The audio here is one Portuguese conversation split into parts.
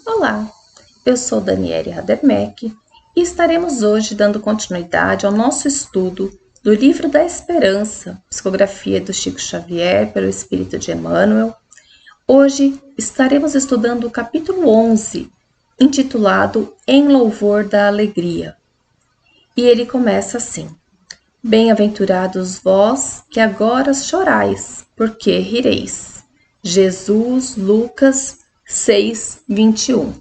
Olá, eu sou Daniele Radermeck e estaremos hoje dando continuidade ao nosso estudo do Livro da Esperança, psicografia do Chico Xavier pelo Espírito de Emmanuel. Hoje estaremos estudando o capítulo 11, intitulado Em Louvor da Alegria. E ele começa assim: Bem-aventurados vós que agora chorais, porque rireis. Jesus, Lucas 6:21.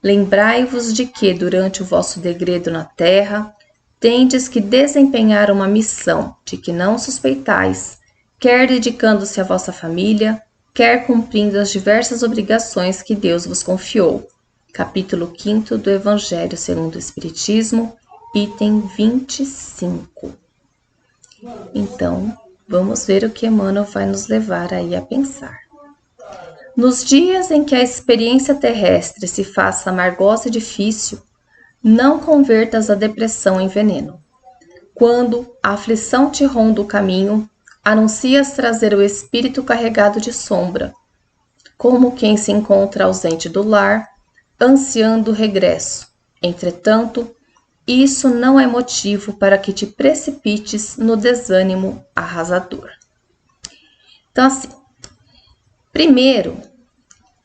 Lembrai-vos de que, durante o vosso degredo na terra, tendes que desempenhar uma missão de que não suspeitais, quer dedicando-se à vossa família, quer cumprindo as diversas obrigações que Deus vos confiou. Capítulo 5 do Evangelho segundo o Espiritismo, item 25. Então, vamos ver o que Emmanuel vai nos levar aí a pensar. Nos dias em que a experiência terrestre se faça amargosa e difícil, não convertas a depressão em veneno. Quando a aflição te ronda o caminho, anuncias trazer o espírito carregado de sombra, como quem se encontra ausente do lar, ansiando o regresso. Entretanto, isso não é motivo para que te precipites no desânimo arrasador. Então, assim, primeiro,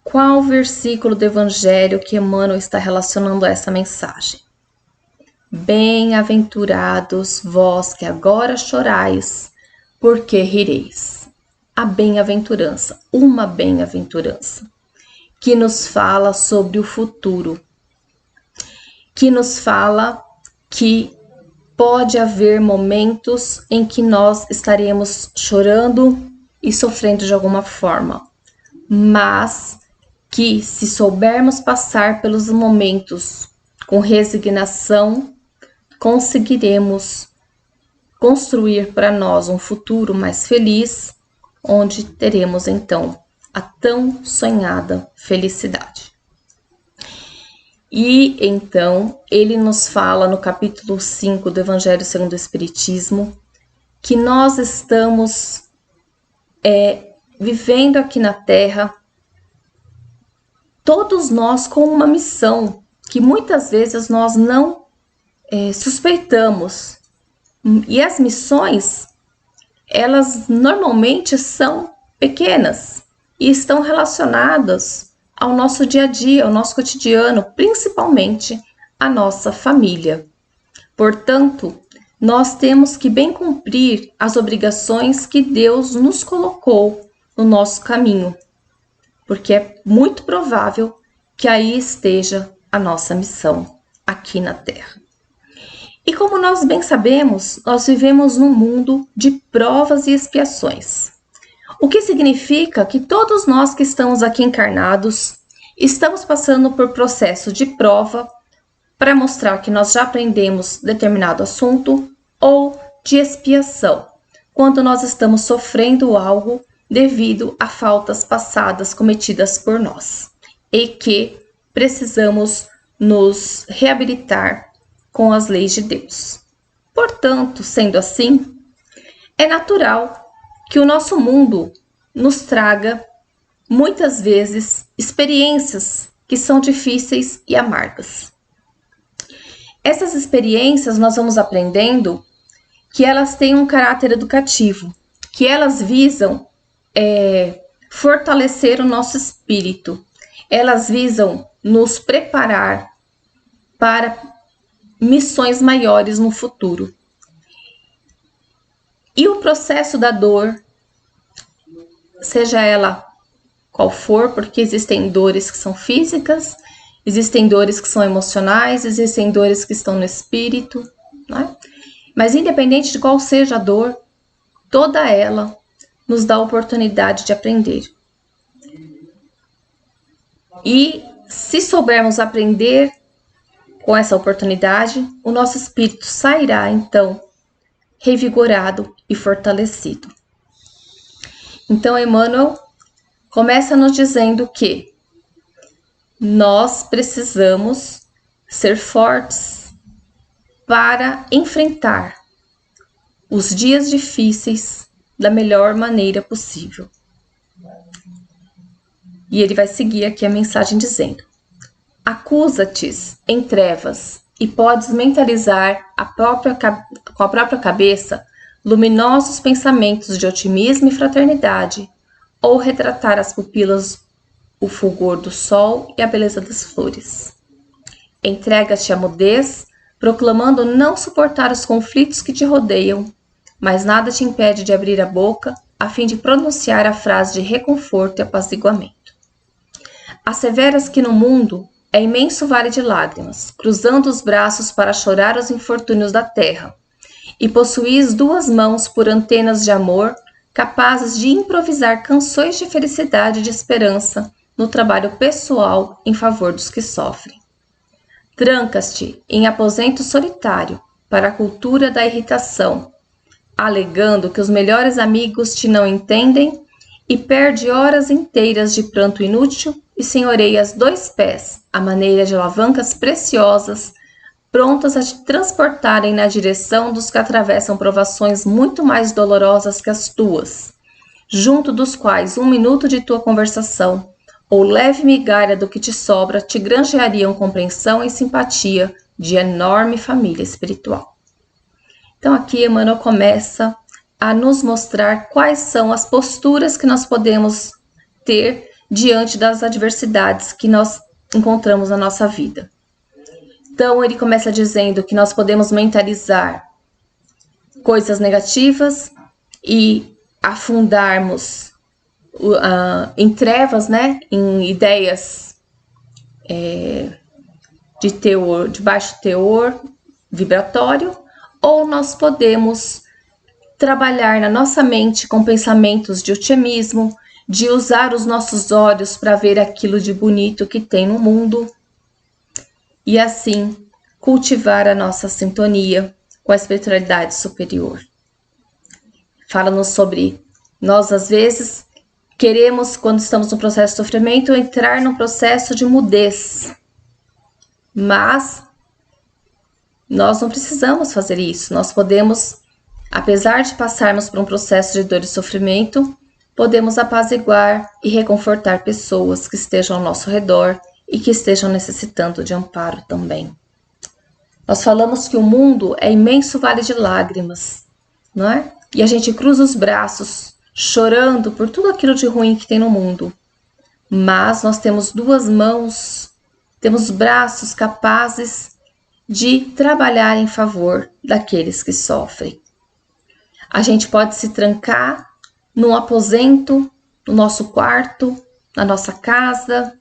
qual versículo do Evangelho que Emmanuel está relacionando a essa mensagem? Bem-aventurados vós que agora chorais, porque rireis. A bem-aventurança, uma bem-aventurança, que nos fala sobre o futuro, que nos fala que pode haver momentos em que nós estaremos chorando e sofrendo de alguma forma, mas que, se soubermos passar pelos momentos com resignação, conseguiremos construir para nós um futuro mais feliz, onde teremos então a tão sonhada felicidade. E então ele nos fala no capítulo 5 do Evangelho segundo o Espiritismo que nós estamos vivendo aqui na Terra, todos nós com uma missão que muitas vezes nós não suspeitamos. E as missões, elas normalmente são pequenas e estão relacionadas ao nosso dia a dia, ao nosso cotidiano, principalmente a nossa família. Portanto, nós temos que bem cumprir as obrigações que Deus nos colocou no nosso caminho, porque é muito provável que aí esteja a nossa missão aqui na Terra. E como nós bem sabemos, nós vivemos num mundo de provas e expiações. O que significa que todos nós que estamos aqui encarnados estamos passando por processo de prova para mostrar que nós já aprendemos determinado assunto, ou de expiação, quando nós estamos sofrendo algo devido a faltas passadas cometidas por nós e que precisamos nos reabilitar com as leis de Deus. Portanto, sendo assim, é natural que o nosso mundo nos traga, muitas vezes, experiências que são difíceis e amargas. Essas experiências nós vamos aprendendo que elas têm um caráter educativo, que elas visam fortalecer o nosso espírito, elas visam nos preparar para missões maiores no futuro. E o processo da dor, seja ela qual for, porque existem dores que são físicas, existem dores que são emocionais, existem dores que estão no espírito, né? Mas independente de qual seja a dor, toda ela nos dá a oportunidade de aprender. E se soubermos aprender com essa oportunidade, o nosso espírito sairá então revigorado e fortalecido. Então, Emmanuel começa nos dizendo que nós precisamos ser fortes para enfrentar os dias difíceis da melhor maneira possível. E ele vai seguir aqui a mensagem dizendo: Acusa-te em trevas e podes mentalizar com a própria cabeça luminosos pensamentos de otimismo e fraternidade, ou retratar às pupilas o fulgor do sol e a beleza das flores. Entrega-te à mudez, proclamando não suportar os conflitos que te rodeiam, mas nada te impede de abrir a boca a fim de pronunciar a frase de reconforto e apaziguamento. Asseveras que no mundo é imenso vale de lágrimas, cruzando os braços para chorar os infortúnios da terra, e possuís 2 mãos por antenas de amor, capazes de improvisar canções de felicidade e de esperança no trabalho pessoal em favor dos que sofrem. Trancas-te em aposento solitário para a cultura da irritação, alegando que os melhores amigos te não entendem, e perde horas inteiras de pranto inútil e senhoreias 2 pés, à maneira de alavancas preciosas, prontas a te transportarem na direção dos que atravessam provações muito mais dolorosas que as tuas, junto dos quais 1 minuto de tua conversação, ou leve migalha do que te sobra, te granjeariam compreensão e simpatia de enorme família espiritual. Então aqui Emmanuel começa a nos mostrar quais são as posturas que nós podemos ter diante das adversidades que nós encontramos na nossa vida. Então ele começa dizendo que nós podemos mentalizar coisas negativas e afundarmos em trevas, né, em ideias de baixo teor vibratório, ou nós podemos trabalhar na nossa mente com pensamentos de otimismo, de usar os nossos olhos para ver aquilo de bonito que tem no mundo e assim cultivar a nossa sintonia com a espiritualidade superior. Fala-nos sobre nós, às vezes, queremos, quando estamos no processo de sofrimento, entrar num processo de mudez, mas nós não precisamos fazer isso. Nós podemos, apesar de passarmos por um processo de dor e sofrimento, podemos apaziguar e reconfortar pessoas que estejam ao nosso redor e que estejam necessitando de amparo também. Nós falamos que o mundo é imenso vale de lágrimas, não é? E a gente cruza os braços, chorando por tudo aquilo de ruim que tem no mundo. Mas nós temos 2 mãos, temos braços capazes de trabalhar em favor daqueles que sofrem. A gente pode se trancar num aposento, no nosso quarto, na nossa casa,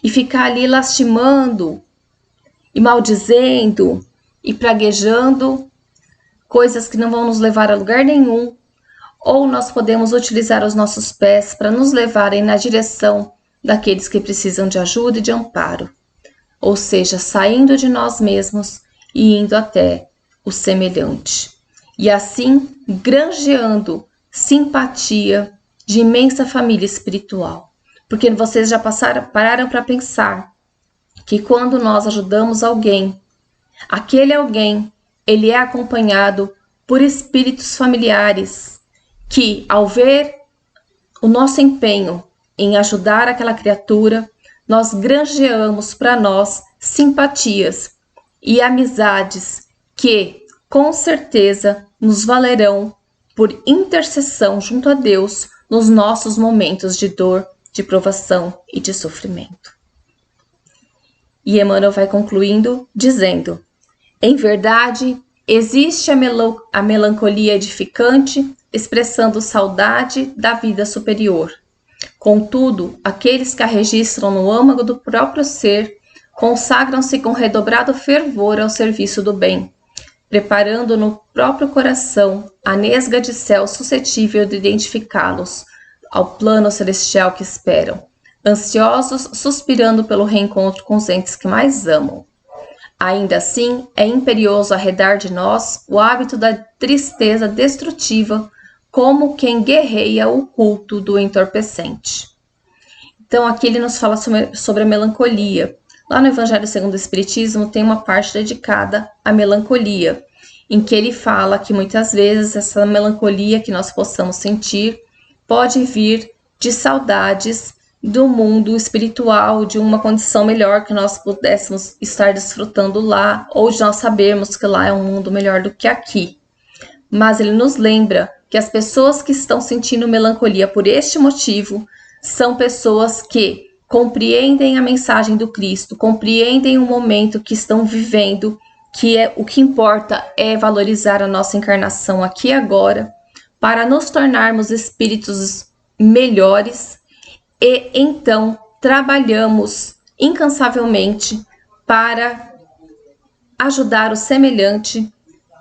e ficar ali lastimando e maldizendo e praguejando coisas que não vão nos levar a lugar nenhum, ou nós podemos utilizar os nossos pés para nos levarem na direção daqueles que precisam de ajuda e de amparo, ou seja, saindo de nós mesmos e indo até o semelhante, e assim granjeando simpatia de imensa família espiritual. Porque vocês já pararam para pensar que quando nós ajudamos alguém, aquele alguém, ele é acompanhado por espíritos familiares que, ao ver o nosso empenho em ajudar aquela criatura, nós granjeamos para nós simpatias e amizades que, com certeza, nos valerão por intercessão junto a Deus nos nossos momentos de dor, de provação e de sofrimento. E Emmanuel vai concluindo dizendo: em verdade, existe a melancolia edificante, expressando saudade da vida superior. Contudo, aqueles que a registram no âmago do próprio ser consagram-se com redobrado fervor ao serviço do bem, preparando no próprio coração a nesga de céu suscetível de identificá-los ao plano celestial que esperam, ansiosos, suspirando pelo reencontro com os entes que mais amam. Ainda assim, é imperioso arredar de nós o hábito da tristeza destrutiva, como quem guerreia o culto do entorpecente. Então, aqui ele nos fala sobre a melancolia. Lá no Evangelho segundo o Espiritismo tem uma parte dedicada à melancolia, em que ele fala que muitas vezes essa melancolia que nós possamos sentir pode vir de saudades do mundo espiritual, de uma condição melhor que nós pudéssemos estar desfrutando lá, ou de nós sabermos que lá é um mundo melhor do que aqui. Mas ele nos lembra que as pessoas que estão sentindo melancolia por este motivo são pessoas que compreendem a mensagem do Cristo, compreendem o momento que estão vivendo, que o que importa é valorizar a nossa encarnação aqui e agora, para nos tornarmos espíritos melhores. E então trabalhamos incansavelmente para ajudar o semelhante,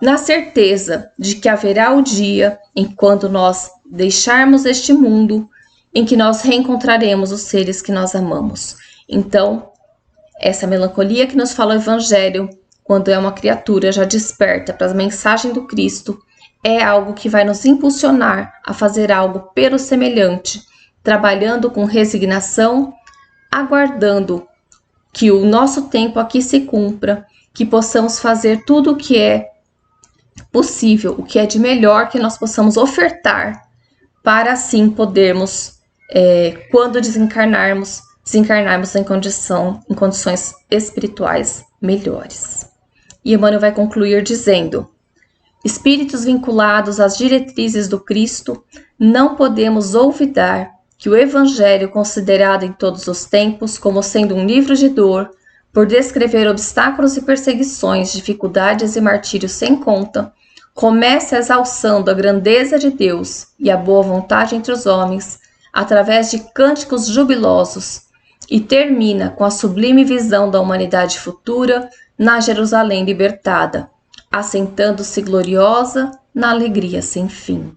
na certeza de que haverá o dia em quando nós deixarmos este mundo, em que nós reencontraremos os seres que nós amamos. Então, essa melancolia que nos fala o Evangelho, quando é uma criatura já desperta para a mensagem do Cristo, é algo que vai nos impulsionar a fazer algo pelo semelhante, trabalhando com resignação, aguardando que o nosso tempo aqui se cumpra, que possamos fazer tudo o que é possível, o que é de melhor que nós possamos ofertar, para assim podermos, quando desencarnarmos em condições espirituais melhores. E Emmanuel vai concluir dizendo: espíritos vinculados às diretrizes do Cristo, não podemos olvidar que o Evangelho, considerado em todos os tempos como sendo um livro de dor, por descrever obstáculos e perseguições, dificuldades e martírios sem conta, começa exalçando a grandeza de Deus e a boa vontade entre os homens, através de cânticos jubilosos, e termina com a sublime visão da humanidade futura na Jerusalém libertada, assentando-se gloriosa na alegria sem fim.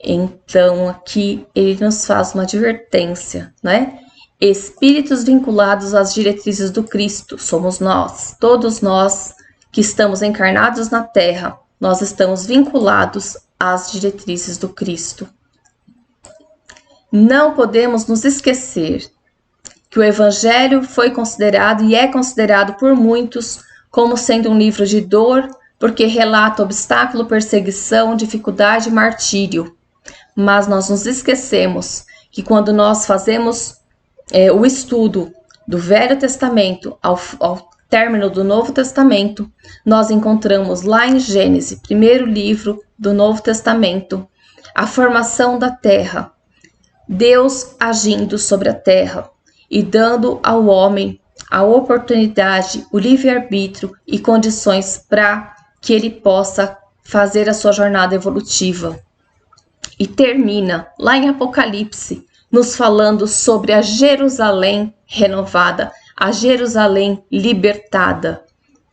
Então, aqui ele nos faz uma advertência, né? Espíritos vinculados às diretrizes do Cristo somos nós, todos nós que estamos encarnados na Terra, nós estamos vinculados às diretrizes do Cristo. Não podemos nos esquecer que o Evangelho foi considerado e é considerado por muitos como sendo um livro de dor, porque relata obstáculo, perseguição, dificuldade e martírio. Mas nós nos esquecemos que quando nós fazemos o estudo do Velho Testamento ao término do Novo Testamento, nós encontramos lá em Gênesis, primeiro livro do Novo Testamento, a formação da terra, Deus agindo sobre a terra e dando ao homem a oportunidade, o livre-arbítrio e condições para que ele possa fazer a sua jornada evolutiva. E termina lá em Apocalipse, nos falando sobre a Jerusalém renovada, a Jerusalém libertada,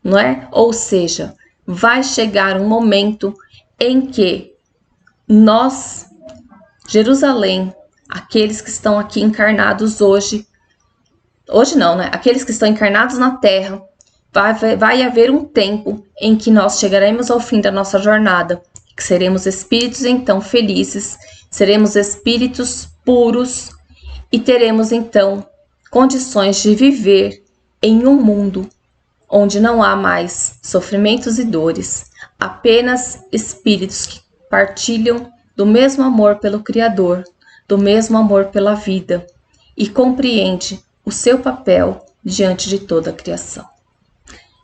não é? Ou seja, vai chegar um momento em que nós, Jerusalém, aqueles que estão aqui encarnados hoje não, né? Aqueles que estão encarnados na Terra, vai haver um tempo em que nós chegaremos ao fim da nossa jornada, que seremos espíritos então felizes, seremos espíritos puros e teremos então condições de viver em um mundo onde não há mais sofrimentos e dores, apenas espíritos que partilham do mesmo amor pelo Criador, do mesmo amor pela vida e compreende o seu papel diante de toda a criação.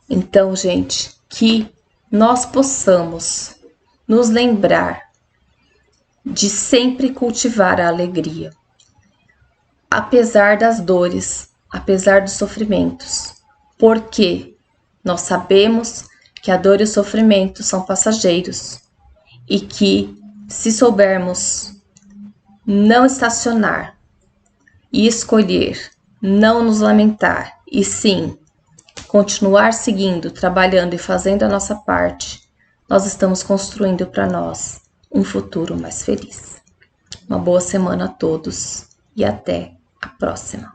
Então, gente, que nós possamos nos lembrar de sempre cultivar a alegria, apesar das dores, apesar dos sofrimentos, porque nós sabemos que a dor e o sofrimento são passageiros e que, se soubermos não estacionar e escolher não nos lamentar, e sim continuar seguindo, trabalhando e fazendo a nossa parte, nós estamos construindo para nós um futuro mais feliz. Uma boa semana a todos e até a próxima.